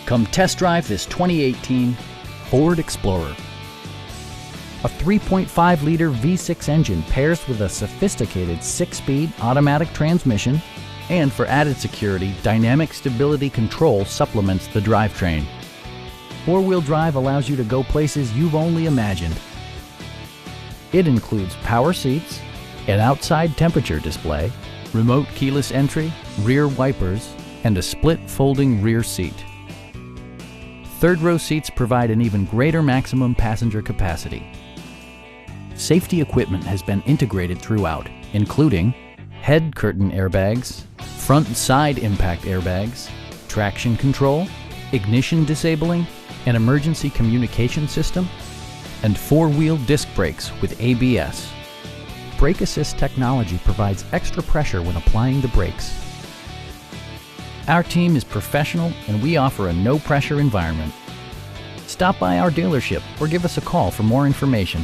Come test drive this 2018 Ford Explorer. A 3.5-liter V6 engine pairs with a sophisticated 6-speed automatic transmission, and for added security, dynamic stability control supplements the drivetrain. Four-wheel drive allows you to go places you've only imagined. It includes power seats, an outside temperature display, remote keyless entry, rear wipers, and a split folding rear seat. Third-row seats provide an even greater maximum passenger capacity. Safety equipment has been integrated throughout, including head curtain airbags, front and side impact airbags, traction control, ignition disabling, an emergency communication system, and four-wheel disc brakes with ABS. Brake Assist technology provides extra pressure when applying the brakes. Our team is professional and we offer a no-pressure environment. Stop by our dealership or give us a call for more information.